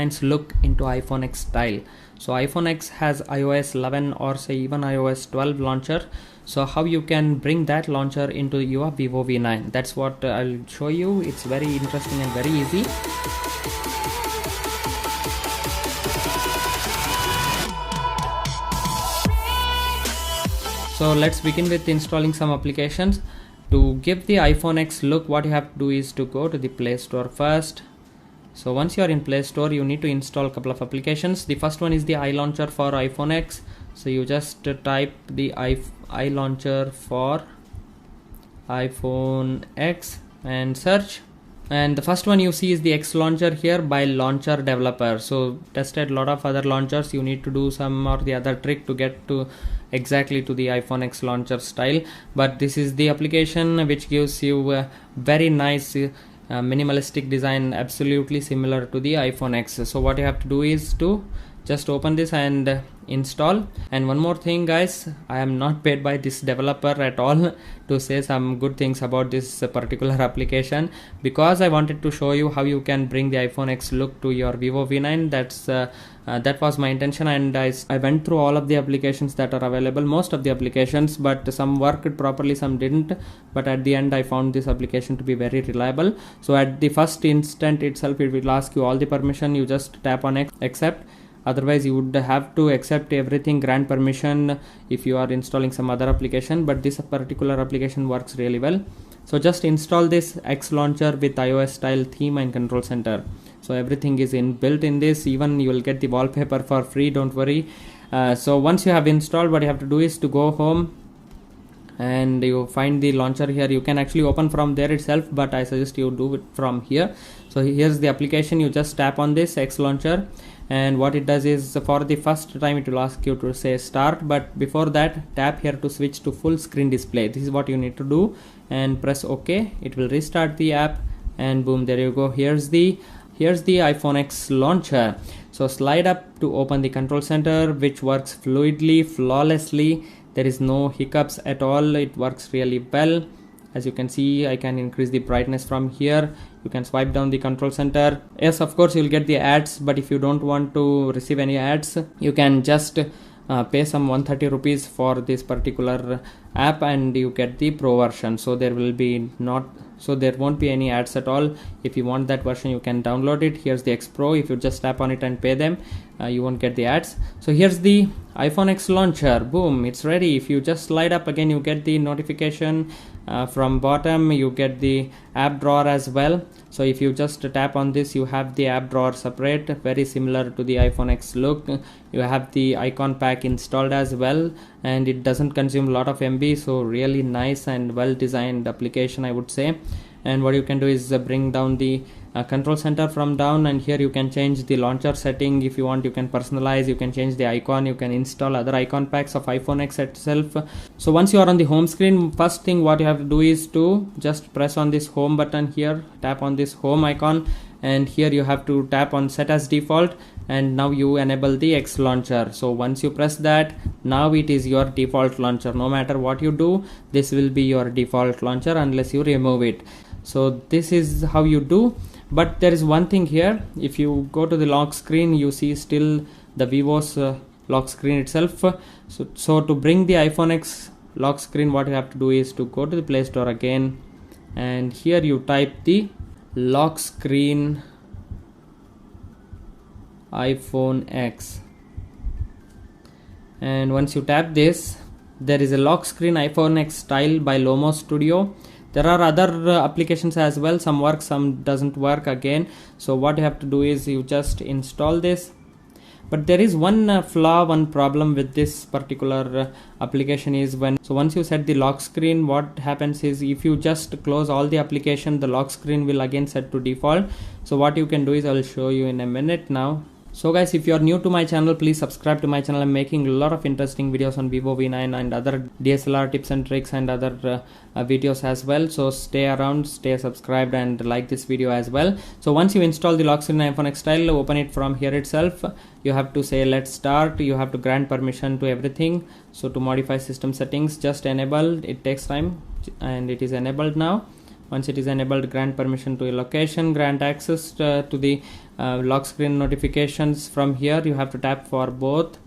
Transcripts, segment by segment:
design's look into iPhone X style. So iPhone X has iOS 11 or say even iOS 12 launcher. So how you can bring that launcher into your Vivo V9, that's what I'll show you. It's very interesting and very easy. So let's begin with installing some applications. To give the iPhone X look, what you have to do is to go to the Play Store first. So once you are in Play Store, you need to install a couple of applications. The first one is the iLauncher for iPhone X. So you just type the iLauncher for iPhone X and search. And the first one you see is the X launcher here by launcher developer. So tested a lot of other launchers. You need to do some or the other trick to get to exactly to the iPhone X launcher style, but this is the application which gives you a very nice minimalistic design, absolutely similar to the iPhone X. So what you have to do is to just open this and install. And one more thing guys, I am not paid by this developer at all to say some good things about this particular application, because I wanted to show you how you can bring the iPhone X look to your Vivo V9. That was my intention, and I went through all of the applications that are available, most of the applications, but some worked properly, some didn't, but at the end I found this application to be very reliable. So at the first instant itself it will ask you all the permission, you just tap on accept. Otherwise you would have to accept everything, grant permission if you are installing some other application, but this particular application works really well. So just install this X launcher with iOS style theme and control center. So everything is inbuilt in this, even you will get the wallpaper for free, don't worry. So once you have installed, what you have to do is to go home and you find the launcher here. You can actually open from there itself, but I suggest you do it from here. So here's the application, you just tap on this X launcher, and what it does is for the first time it will ask you to say start, but before that tap here to switch to full screen display. This is what you need to do, and press OK. It will restart the app, and boom, there you go. Here's the iPhone X launcher. So slide up to open the control center, which works fluidly, flawlessly. There is no hiccups at all. It works really well. As you can see, I can increase the brightness from here. You can swipe down the control center. Yes, of course you'll get the ads, but if you don't want to receive any ads, you can just pay some 130 rupees for this particular app and you get the pro version. So there won't be any ads at all. If you want that version, you can download it. Here's the X Pro. If you just tap on it and pay them, you won't get the ads. So here's the iPhone X launcher. Boom, it's ready. If you just slide up again, you get the notification from bottom. You get the app drawer as well. So if you just tap on this, you have the app drawer separate, very similar to the iPhone X look. You have the icon pack installed as well, and it doesn't consume a lot of MB. So really nice and well designed application, I would say. And what you can do is bring down the control center from down, and here you can change the launcher setting. If you want, you can personalize, you can change the icon, you can install other icon packs of iPhone X itself. So once you are on the home screen, first thing what you have to do is to just press on this home button here, tap on this home icon, and here you have to tap on set as default, and now you enable the X launcher. So once you press that, now it is your default launcher. No matter what you do, this will be your default launcher unless you remove it. So this is how you do. But there is one thing here. If you go to the lock screen, you see still the Vivo's lock screen itself. So to bring the iPhone X lock screen, what you have to do is to go to the Play Store again, and here you type the lock screen iPhone X, and once you tap this, there is a lock screen iPhone X style by Lomo Studio. There are other applications as well, some work, some doesn't work again. So what you have to do is you just install this. But there is one flaw, one problem with this particular application is once you set the lock screen, what happens is if you just close all the application, the lock screen will again set to default. So what you can do is I will show you in a minute now. So guys, if you are new to my channel, please subscribe to my channel. I'm making a lot of interesting videos on Vivo V9 and other DSLR tips and tricks and other videos as well. So stay around, stay subscribed, and like this video as well. So once you install the lock screen iPhone X style, open it from here itself. You have to say let's start. You have to grant permission to everything. So to modify system settings, just enable. It takes time and it is enabled now. Once it is enabled, grant permission to a location, grant access to the lock screen notifications. From here you have to tap for both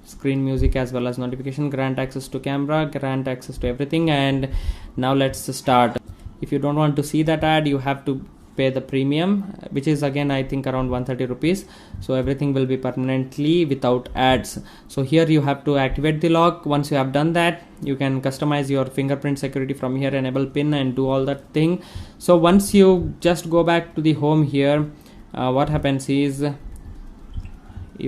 screen music as well as notification, grant access to camera, grant access to everything. And now let's start. If you don't want to see that ad, you have to pay the premium, which is again I think around 130 rupees. So everything will be permanently without ads. So here you have to activate the lock. Once you have done that, you can customize your fingerprint security from here, enable pin and do all that thing. So once you just go back to the home here, what happens is,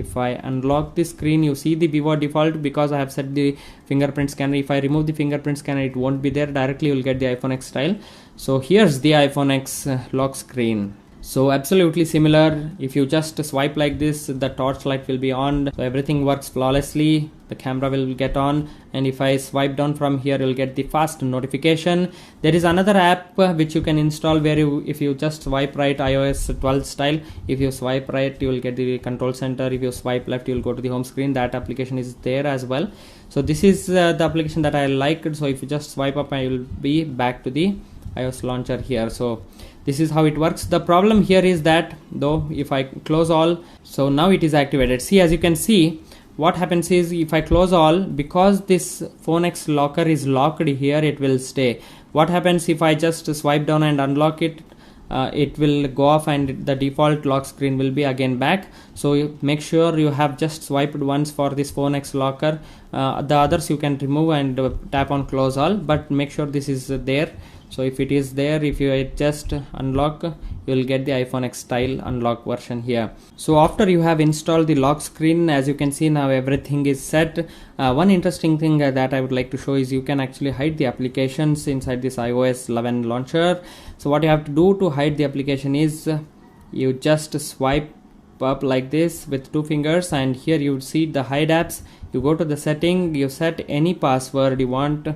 if I unlock the screen, you see the Vivo default, because I have set the fingerprint scanner. If I remove the fingerprint scanner, it won't be there. Directly you will get the iPhone X style. So here's the iPhone X lock screen. So absolutely similar. If you just swipe like this, the torch light will be on, so everything works flawlessly. The camera will get on, and if I swipe down from here, you'll get the fast notification. There is another app which you can install, where if you just swipe right, iOS 12 style, if you swipe right, you will get the control center. If you swipe left, you will go to the home screen. That application is there as well. So this is the application that I liked. So if you just swipe up, I will be back to the iOS launcher here. So this is how it works. The problem here is that, though, if I close all, so now it is activated. See, as you can see, what happens is, if I close all, because this Phone X locker is locked here, it will stay. What happens if I just swipe down and unlock it? It will go off and the default lock screen will be again back. So make sure you have just swiped once for this Phone X locker. The others you can remove and tap on close all, but make sure this is there. So if it is there, if you just unlock, you will get the iPhone X style unlock version here. So after you have installed the lock screen, as you can see, now everything is set. One interesting thing that I would like to show is, you can actually hide the applications inside this iOS 11 launcher. So what you have to do to hide the application is, you just swipe up like this with 2 fingers, and here you see the hide apps. You go to the setting, you set any password you want.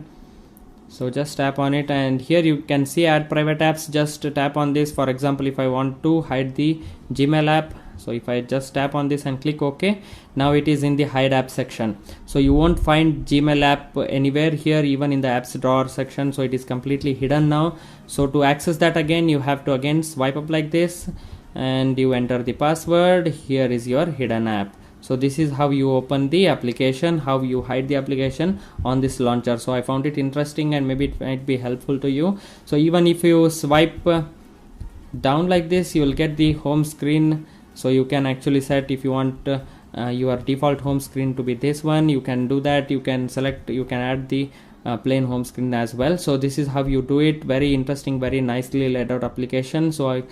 So just tap on it, and here you can see add private apps. Just tap on this. For example, if I want to hide the Gmail app, so if I just tap on this and click OK, now it is in the hide app section. So you won't find Gmail app anywhere here, even in the apps drawer section. So it is completely hidden now. So to access that again, you have to again swipe up like this, and you enter the password. Here is your hidden app. So this is how you open the application, how you hide the application on this launcher. So I found it interesting, and maybe it might be helpful to you. So even if you swipe down like this, you will get the home screen. So you can actually set, if you want your default home screen to be this one, you can do that. You can select, you can add the plain home screen as well. So this is how you do it. Very interesting, very nicely laid out application. So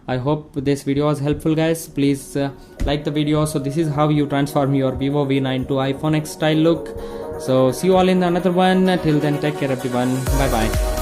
I hope this video was helpful, guys. Please like the video. So this is how you transform your Vivo V9 to iPhone X style look. So see you all in another one. Till then, take care everyone. Bye bye.